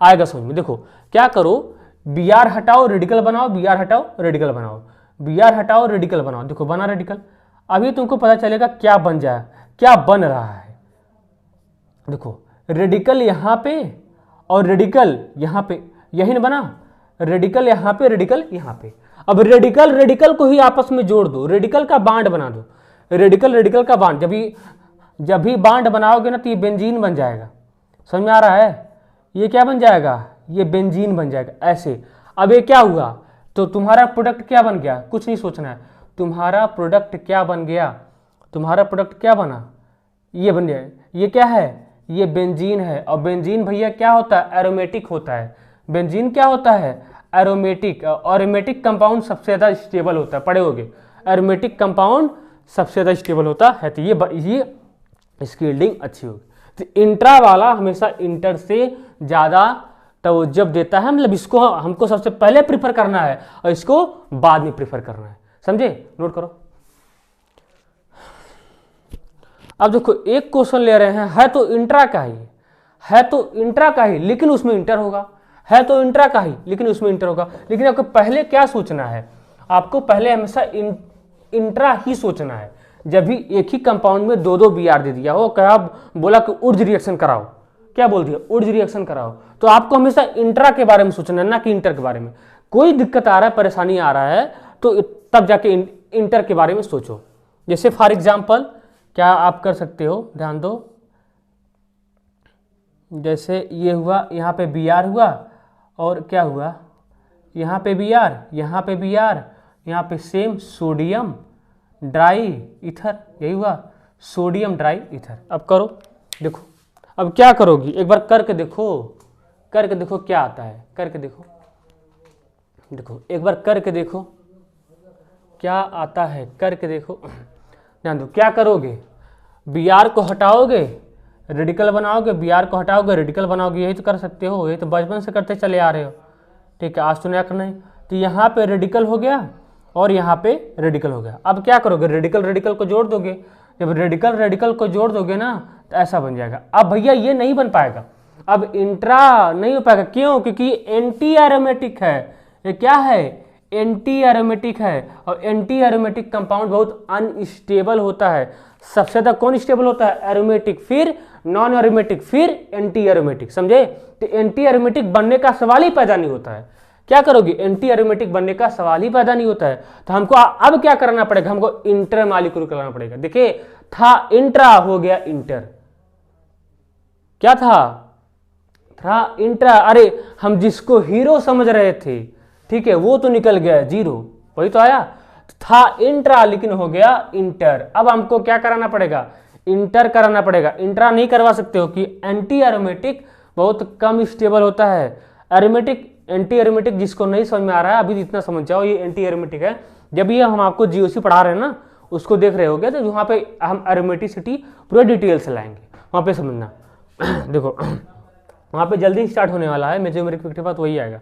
आएगा समझ में। देखो क्या करो, Br हटाओ रेडिकल बनाओ, Br हटाओ रेडिकल बनाओ, Br हटाओ रेडिकल बनाओ। देखो बना रेडिकल, अभी तुमको पता चलेगा क्या बन जाए, क्या बन रहा है। देखो रेडिकल यहाँ पे और रेडिकल यहाँ पे, यही ना बना, रेडिकल यहाँ पे, रेडिकल यहाँ पे। अब रेडिकल को ही आपस में जोड़ दो, रेडिकल का बांड बना दो, रेडिकल का बांड। जब भी बांड बनाओगे ना तो ये बेंजीन बन जाएगा। समझ में आ रहा है? ये क्या बन जाएगा? ये बेंजीन बन जाएगा ऐसे। अब ये क्या हुआ, तो तुम्हारा प्रोडक्ट क्या बन गया? कुछ नहीं सोचना है, तुम्हारा प्रोडक्ट क्या बन गया? तुम्हारा प्रोडक्ट क्या बना? ये बन गया। ये क्या है? ये बेंजीन है। और बेंजीन भैया क्या होता है? एरोमेटिक होता है। बेंजीन क्या होता है? एरोमेटिक। और एरोमेटिक कंपाउंड सबसे ज़्यादा स्टेबल होता है, पढ़े होगे, एरोमेटिक कंपाउंड सबसे ज़्यादा स्टेबल होता है। तो ये इसकी यील्डिंग अच्छी होगी। तो इंट्रा वाला हमेशा इंटर से ज़्यादा तवज्जो देता है, मतलब इसको हमको सबसे पहले प्रीफर करना है और इसको बाद में प्रीफर करना है। समझे? नोट करो। अब देखो एक क्वेश्चन ले रहे हैं, है तो इंट्रा का ही, है तो इंट्रा का ही, लेकिन उसमें इंटर होगा, है तो इंट्रा का ही लेकिन उसमें इंटर होगा। लेकिन आपको पहले क्या सोचना है? आपको पहले हमेशा इंट्रा ही सोचना है। जब भी एक ही कंपाउंड में दो दो Br दे दिया हो, क्या बोला कि ऊर्ज रिएक्शन कराओ, क्या बोल दिया? ऊर्ज रिएक्शन कराओ, तो आपको हमेशा इंट्रा के बारे में सोचना है, ना कि इंटर के बारे में। कोई दिक्कत आ रहा है, परेशानी आ रहा है, तो तब जाके इंटर के बारे में सोचो। जैसे फॉर एग्जाम्पल क्या आप कर सकते हो, ध्यान दो। जैसे ये हुआ, यहाँ पे Br हुआ और क्या हुआ, यहाँ पे Br, यहाँ पे Br, यहाँ पे सेम सोडियम ड्राई ईथर, यही हुआ, सोडियम ड्राई ईथर। अब करो, देखो अब क्या करोगी, एक बार करके देखो, करके देखो क्या आता है, करके देखो। देखो एक बार करके देखो क्या आता है, करके देखो। ध्यान दो, क्या करोगे? Br को हटाओगे रेडिकल बनाओगे, Br को हटाओगे रेडिकल बनाओगे, यही तो कर सकते हो, यही तो बचपन से करते चले आ रहे हो। ठीक है, आज तो नया करना है। तो यहाँ पे रेडिकल हो गया और यहाँ पे रेडिकल हो गया। अब क्या करोगे? रेडिकल को जोड़ दोगे। जब रेडिकल को जोड़ दोगे ना तो ऐसा बन जाएगा। अब भैया ये नहीं बन पाएगा, अब इंट्रा नहीं हो पाएगा। क्यों? क्योंकि एंटी एरोमेटिक है। ये क्या है? एंटी एरोमेटिक है, और एंटी एरोमेटिक कंपाउंड बहुत अनस्टेबल होता है। सबसे ज्यादा कौन स्टेबल होता है? एरोमेटिक, फिर नॉन एरोमेटिक, फिर एंटी एरोमेटिक। समझे? तो एंटी एरोमेटिक बनने का सवाल ही पैदा नहीं होता है। क्या करोगे? एंटी एरोमेटिक बनने का सवाल ही पैदा नहीं होता है। तो हमको अब क्या करना पड़ेगा? हमको इंटर मालिक्यूल कराना पड़ेगा। देखिए था इंट्रा, हो गया इंटर। क्या था इंट्रा। अरे हम जिसको हीरो समझ रहे थे, ठीक है, वो तो निकल गया जीरो, वही तो आया। था इंट्रा लेकिन हो गया इंटर। अब हमको क्या कराना पड़ेगा? इंटर कराना पड़ेगा। इंट्रा नहीं करवा सकते हो कि एंटी एरोमेटिक बहुत कम स्टेबल होता है। एरोमेटिक, एंटी एरोमेटिक जिसको नहीं समझ में आ रहा है अभी इतना समझ जाओ, ये एंटी एरोमेटिक है। जब ये हम आपको जीओसी पढ़ा रहे हैं ना, उसको देख रहे होगे, तो वहाँ पे हम एरोमेटिसिटी पूरा डिटेल से लाएंगे, वहाँ पे समझना। देखो वहाँ पे जल्दी स्टार्ट होने वाला है, मेजोमेरिक के बाद वही आएगा।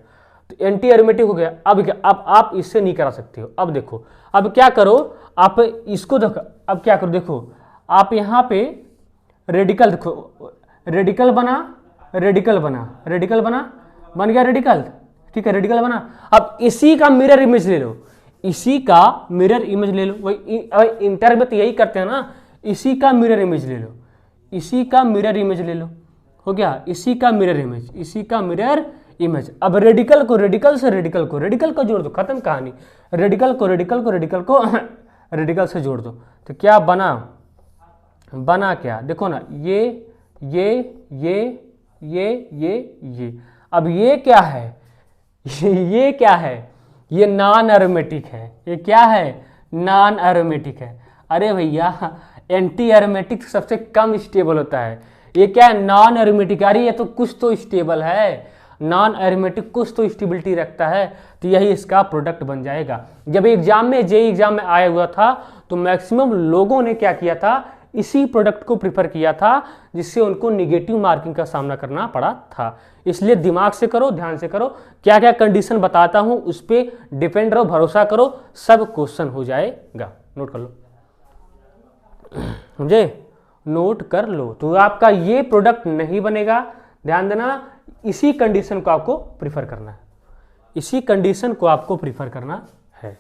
तो एंटी एरोमेटिक हो गया। अब क्या? अब आप इससे नहीं करा सकते हो। अब देखो, अब क्या करो, आप इसको देखो, अब क्या करो, देखो आप यहाँ पे रेडिकल देखो, रेडिकल बना, रेडिकल बना, रेडिकल बना, बन गया रेडिकल, ठीक है, रेडिकल बना। अब इसी का मिरर इमेज ले लो, इसी का मिरर इमेज ले लो, वही इंटर में तो यही करते हैं ना, इसी का मिरर इमेज ले लो, इसी का मिरर इमेज ले लो, हो गया, इसी का मिरर इमेज, इसी का मिरर इमेज। अब रेडिकल को रेडिकल से रेडिकल को, रेडिकल को जोड़ दो, खत्म कहानी। रेडिकल को रेडिकल को रेडिकल को रेडिकल से जोड़ दो, तो क्या बना, बना क्या, देखो ना, ये। अब ये क्या है, ये क्या है, ये नॉन एरोमेटिक है, ये क्या है, नॉन एरोमेटिक है। अरे भैया एंटी एरोमेटिक सबसे कम स्टेबल होता है, ये क्या है, नॉन एरोमेटिक। अरे ये तो कुछ तो स्टेबल है, नॉन एरोमेटिक कुछ तो स्टेबिलिटी रखता है, तो यही इसका प्रोडक्ट बन जाएगा। जब एग्जाम में, जेईई एग्जाम में आया हुआ था, तो मैक्सिमम लोगों ने क्या किया था, इसी प्रोडक्ट को प्रिफर किया था, जिससे उनको निगेटिव मार्किंग का सामना करना पड़ा था। इसलिए दिमाग से करो, ध्यान से करो, क्या क्या कंडीशन बताता हूं उस पर डिपेंड रहो, भरोसा करो, सब क्वेश्चन हो जाएगा। नोट कर लो, समझे, नोट कर लो। तो आपका ये प्रोडक्ट नहीं बनेगा, ध्यान देना, इसी कंडीशन को आपको प्रिफर करना है, इसी कंडीशन को आपको प्रिफर करना है।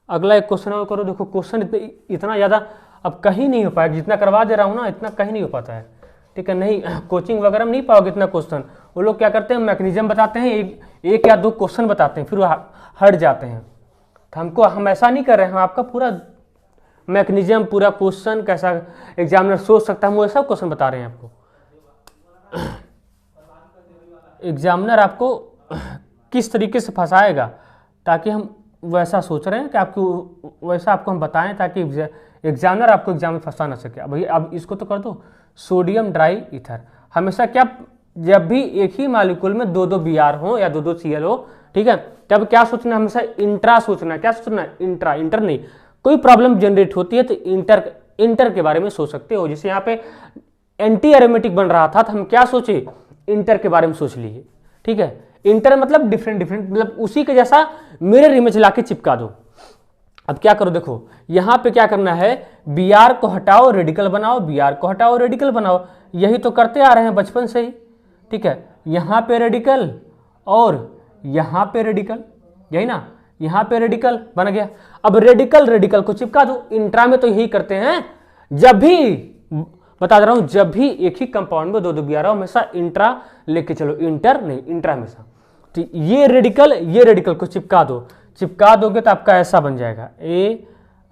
अगला एक क्वेश्चन और करो, देखो क्वेश्चन इतना ज़्यादा अब कहीं नहीं हो पाएगा, जितना करवा दे रहा हूँ ना, इतना कहीं नहीं हो पाता है, ठीक है, नहीं कोचिंग वगैरह में नहीं पाओगे इतना क्वेश्चन। वो लोग क्या करते हैं, मैकेनिज्म बताते हैं, एक या दो क्वेश्चन बताते हैं, फिर वो हट जाते हैं। तो हम ऐसा नहीं कर रहे हैं, हम आपका पूरा मैकेनिज्म, पूरा क्वेश्चन कैसा एग्जामिनर सोच सकता है, हम वो सब क्वेश्चन बता रहे हैं आपको। एग्जामिनर आपको किस तरीके से फंसाएगा, ताकि हम वैसा सोच रहे हैं कि आपको वैसा आपको हम बताएं, ताकि एग्जामिनर आपको एग्जाम में फंसा ना सके। अब इसको तो कर दो, सोडियम ड्राई ईथर। हमेशा क्या, जब भी एक ही मालिक्यूल में दो दो Br हो या दो दो Cl हो, ठीक है, तब क्या सोचना, हमेशा इंट्रा सोचना। क्या सोचना, इंट्रा, इंटर नहीं। कोई प्रॉब्लम जनरेट होती है तो इंटर के बारे में सोच सकते हो। जैसे यहाँ पे एंटी एरोमेटिक बन रहा था, तो हम क्या सोचे, इंटर के बारे में सोच लिए, ठीक है। इंटर मतलब डिफरेंट, मतलब उसी के जैसा मिरर इमेज लाके चिपका दो। अब क्या करो, देखो यहां पे क्या करना है, Br को हटाओ, रेडिकल बनाओ, Br को हटाओ, रेडिकल बनाओ। यही तो करते आ रहे हैं बचपन से ही, ठीक है। यहां पे रेडिकल और यहां पे रेडिकल, यही ना, यहां पे रेडिकल बन गया। अब रेडिकल को चिपका दो। इंट्रा में तो यही करते हैं, जब भी बता दे रहा हूं, जब भी एक ही कंपाउंड में दो दो Br हो, हमेशा इंट्रा लेके चलो, इंटर नहीं, इंट्रा हमेशा। तो ये रेडिकल को चिपका दो, चिपका दोगे तो आपका ऐसा बन जाएगा,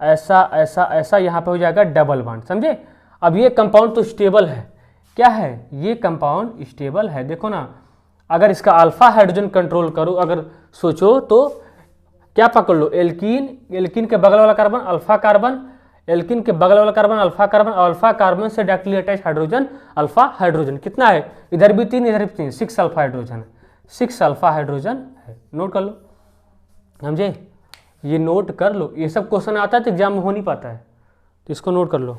ऐसा यहाँ पे हो जाएगा डबल बॉन्ड, समझे। अब ये कंपाउंड तो स्टेबल है, क्या है, ये कंपाउंड स्टेबल है। देखो ना, अगर इसका अल्फा हाइड्रोजन कंट्रोल करो, अगर सोचो तो क्या पकड़ लो, एल्कीन के बगल वाला कार्बन अल्फा कार्बन, एल्कीन के बगल वाला carbon alpha carbon, alpha carbon से directly attach hydrogen alpha hydrogen. कितना है, इधर भी 3 इधर भी 3, 6 अल्फा हाइड्रोजन है, 6 अल्फा हाइड्रोजन है। नोट कर लो, समझे, ये नोट कर लो। ये सब क्वेश्चन आता है तो एग्जाम में हो नहीं पाता है, तो इसको नोट कर लो,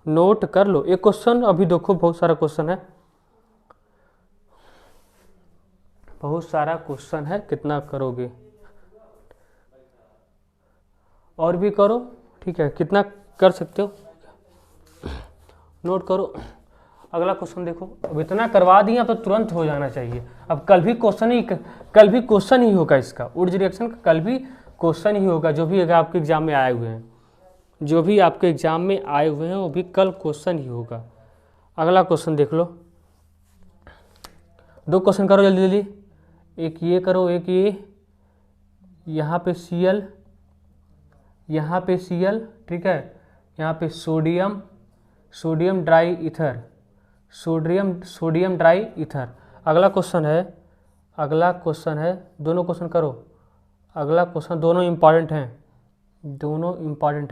नोट कर लो। एक क्वेश्चन अभी देखो, बहुत सारा क्वेश्चन है, बहुत सारा क्वेश्चन है, कितना करोगे, और भी करो, ठीक है, कितना कर सकते हो, नोट करो। अगला क्वेश्चन देखो, अब इतना करवा दिया तो तुरंत हो जाना चाहिए। अब कल भी क्वेश्चन ही होगा इसका, वुड्स रिएक्शन का कल भी क्वेश्चन ही होगा। जो भी आपके एग्जाम में आए हुए हैं, जो भी आपके एग्जाम में आए हुए हैं, वो भी कल क्वेश्चन ही होगा। अगला क्वेश्चन देख लो, 2 क्वेश्चन करो जल्दी जल्दी। एक ये करो, एक ये, यहाँ पे Cl, यहाँ पे Cl, ठीक है, यहाँ पे sodium dry ether, sodium dry ether. अगला क्वेश्चन है, दोनों क्वेश्चन करो। अगला क्वेश्चन, दोनों इंपॉर्टेंट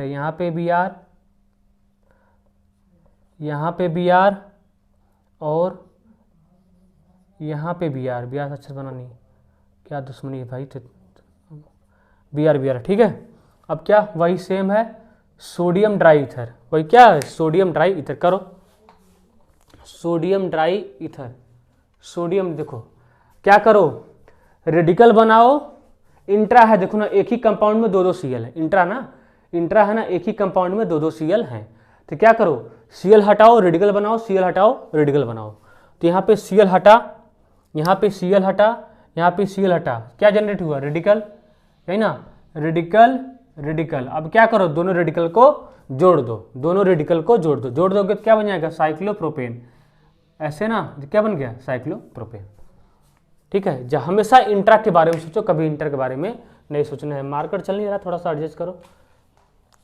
हैं, यहाँ पे Br, यहाँ पे Br और यहाँ पे Br अच्छा बना नहीं, क्या दुश्मनी है भाई, Br, ठीक है। अब क्या, वही सेम है, सोडियम ड्राई ईथर, वही क्या है, सोडियम ड्राई ईथर करो, सोडियम ड्राई ईथर। सोडियम देखो क्या करो, रेडिकल बनाओ, इंट्रा है, देखो ना, एक ही कंपाउंड में दो दो Cl है, इंट्रा ना, इंट्रा है ना, एक ही कंपाउंड में दो दो Cl हैं, तो क्या करो, Cl हटाओ रेडिकल बनाओ, Cl हटाओ रेडिकल बनाओ। तो यहाँ पे Cl हटा, यहाँ पे Cl हटा, यहाँ पे Cl हटा, क्या जनरेट हुआ, रेडिकल, है ना, रेडिकल रेडिकल। अब क्या करो, दोनों रेडिकल को जोड़ दो, दोनों रेडिकल को जोड़ दो, जोड़ दोगे तो क्या बन जाएगा, साइक्लोप्रोपेन, ऐसे ना, क्या बन गया, साइक्लोप्रोपेन। ठीक है, जब हमेशा इंट्रा के बारे में सोचो, कभी इंटर के बारे में नहीं सोचना है। मार्कर चल नहीं रहा, थोड़ा सा एडजस्ट करो,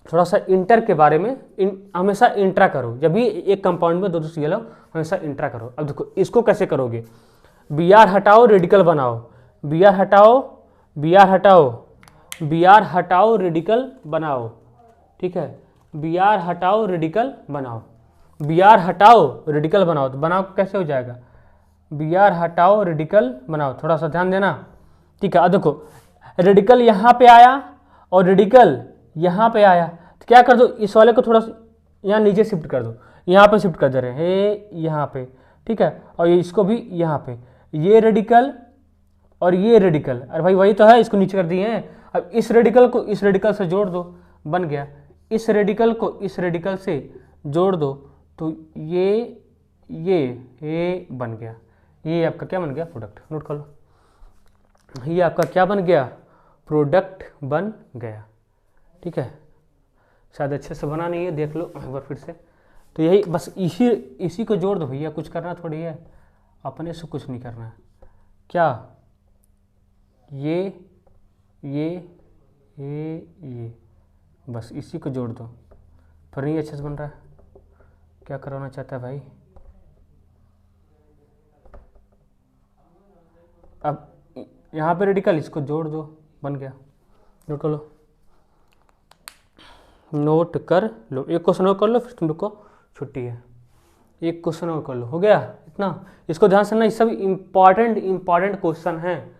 थोड़ा सा इंटर के बारे में हमेशा इंट्रा करो, जब भी एक कंपाउंड में दो दो Cl हो हमेशा इंट्रा करो। अब देखो इसको कैसे करोगे, Br हटाओ रेडिकल बनाओ, Br हटाओ, Br हटाओ, Br हटाओ रेडिकल बनाओ, ठीक है, Br हटाओ रेडिकल बनाओ, Br हटाओ रेडिकल बनाओ, तो बनाओ कैसे हो जाएगा, Br हटाओ रेडिकल बनाओ, थोड़ा सा ध्यान देना। ठीक है, अब देखो रेडिकल यहाँ पे आया और रेडिकल यहाँ पे आया, तो क्या कर दो, इस वाले को थोड़ा सा यहाँ नीचे शिफ्ट कर दो, यहाँ पे शिफ्ट कर दे रहे हैं, यहाँ पे, ठीक है, और ये इसको भी यहाँ पे, ये रेडिकल और ये रेडिकल, अरे भाई वही तो है, इसको नीचे कर दिए हैं। अब इस रेडिकल को इस रेडिकल से जोड़ दो, बन गया, इस रेडिकल को इस रेडिकल से जोड़ दो, तो ये बन गया, ये आपका क्या बन गया, प्रोडक्ट। नोट कर लो, ये आपका क्या बन गया, प्रोडक्ट बन गया। ठीक है, शायद अच्छे से बना नहीं है, देख लो एक बार फिर से। तो यही बस इसी को जोड़ दो भैया, कुछ करना थोड़ी है, अपने से कुछ नहीं करना है। क्या, ये बस इसी को जोड़ दो, फिर नहीं अच्छे से बन रहा है, क्या करवाना चाहता है भाई। अब यहाँ पे रेडिकल, इसको जोड़ दो, बन गया। नोट कर लो, नोट कर लो, एक क्वेश्चन और कर लो, फिर तुम लोग को छुट्टी है। एक क्वेश्चन और कर लो, हो गया इतना। इसको ध्यान से ना, ये सब इंपॉर्टेंट क्वेश्चन हैं।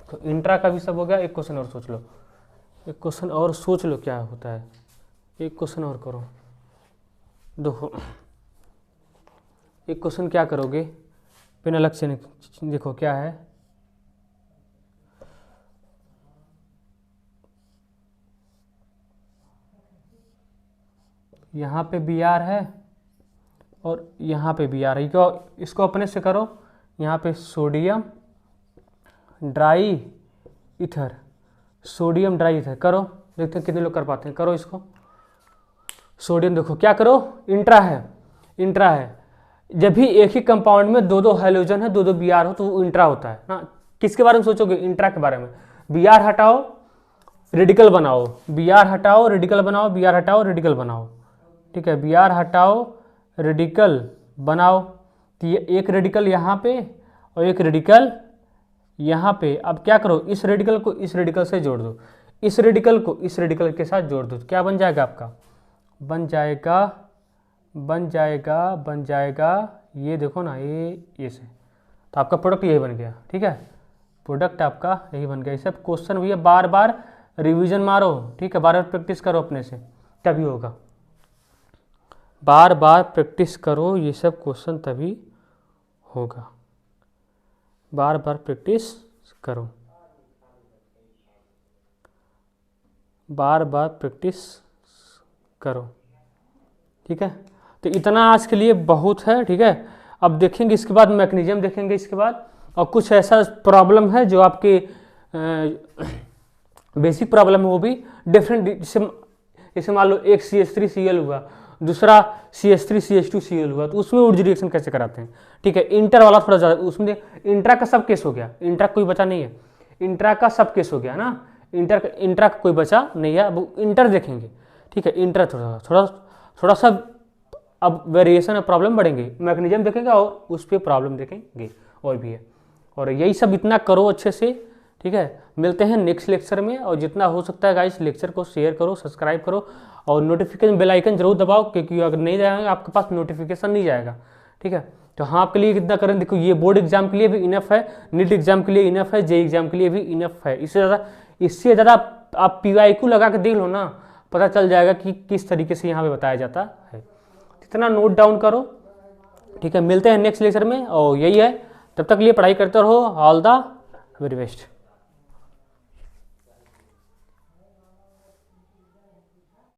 तो इंट्रा का भी सब हो गया, एक क्वेश्चन और सोच लो, एक क्वेश्चन और सोच लो क्या होता है, एक क्वेश्चन और करो। देखो एक क्वेश्चन क्या करोगे, बिना लक्ष्य नहीं, देखो क्या है, यहाँ पे Br है और यहाँ पे Br है, क्यों, इसको अपने से करो, यहाँ पे sodium dry ether, sodium dry ether करो, देखते हैं कितने लोग कर पाते हैं, करो इसको। सोडियम देखो क्या करो, इंट्रा है, जब भी एक ही कंपाउंड में दो दो हाइड्रोजन है, दो दो Br हो, तो वो इंट्रा होता है ना। किसके बारे में सोचोगे, इंट्रा के बारे में। Br हटाओ रेडिकल बनाओ, Br हटाओ रेडिकल बनाओ, Br हटाओ रेडिकल बनाओ, ठीक है, Br हटाओ रेडिकल बनाओ, तो ये एक रेडिकल यहाँ पे और एक रेडिकल यहाँ पे। अब क्या करो, इस रेडिकल को इस रेडिकल से जोड़ दो, इस रेडिकल को इस रेडिकल के साथ जोड़ दो, तो क्या बन जाएगा आपका, बन जाएगा ये देखो ना, ये से, तो आपका प्रोडक्ट यही बन गया। ठीक है, प्रोडक्ट आपका यही बन गया। ये सब क्वेश्चन भैया बार बार रिवीजन मारो, ठीक है, बार बार प्रैक्टिस करो अपने से, तभी होगा, बार बार प्रैक्टिस करो, ये सब क्वेश्चन तभी होगा, बार बार प्रैक्टिस करो, बार बार प्रैक्टिस करो। ठीक है, तो इतना आज के लिए बहुत है। ठीक है, अब देखेंगे इसके बाद मैकेनिज्म देखेंगे इसके बाद, और कुछ ऐसा प्रॉब्लम है जो आपके बेसिक प्रॉब्लम है, वो भी डिफरेंट, जैसे मान लो एक CH3Cl हुआ, दूसरा CH3CH2Cl हुआ, तो उसमें ऊर्जा रिएक्शन कैसे कराते हैं। ठीक है, इंटर वाला थोड़ा ज़्यादा, उसमें इंट्रा का सब केस हो गया, इंट्रा कोई बचा नहीं है, इंट्रा का सब केस हो गया ना, इंट्रा का कोई बचा नहीं है, अब इंटर देखेंगे। ठीक है, इंटर थोड़ा सा अब वेरिएशन और प्रॉब्लम बढ़ेंगे, मैकेनिज्म देखेंगे और उस पर प्रॉब्लम देखेंगे, और भी है। और यही सब इतना करो अच्छे से। ठीक है, मिलते हैं नेक्स्ट लेक्चर में, और जितना हो सकता है गाइस लेक्चर को शेयर करो, सब्सक्राइब करो, और नोटिफिकेशन बेल आइकन जरूर दबाओ, क्योंकि अगर नहीं जाएगा आपके पास नोटिफिकेशन नहीं जाएगा। ठीक है, तो हाँ, आपके लिए कितना करें, देखो ये बोर्ड एग्जाम के लिए भी इनफ है, नीट एग्जाम के लिए इनफ है, जेईई एग्जाम के लिए भी इनफ है। इससे ज़्यादा आप PYQ लगा के देख लो ना, पता चल जाएगा कि किस तरीके से यहाँ पे बताया जाता है। इतना नोट डाउन करो। ठीक है, मिलते हैं नेक्स्ट लेक्चर में, और यही है, तब तक लिए पढ़ाई करते रहो। All the very best.